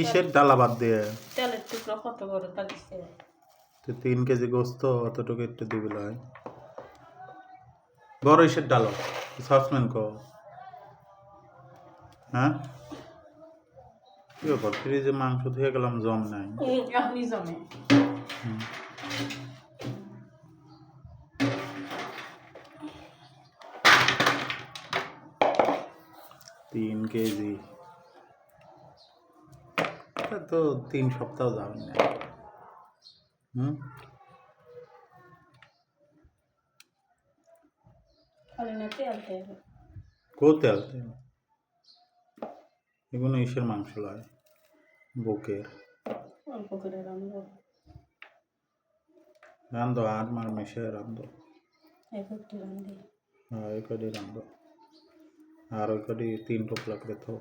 ইসের ডালা বাদ দিয়ে তেলের টুকরো কত বড় তা দিছে তো 3 কেজি গোস্ত অতটুকু একটু দিবি লয় বড় ইসের ডালো সসম্যান কো হ্যাঁ কি ব্যাপার ফ্রিজে মাংস ধুয়ে গেলাম জম নাই এখনই জমে 3 কেজি তো 3 সপ্তাহ যাবে না খালি না তেল তেল কো তেল এগুলো ইসের মাংস লয় বুকের অল্প করে রান্না রান্ধো আর মার মিশে রান্ধো একটু রান্ধি হ্যাঁ ওই কটি রান্ধো আর ওই কটি 3 টোপলা করে তো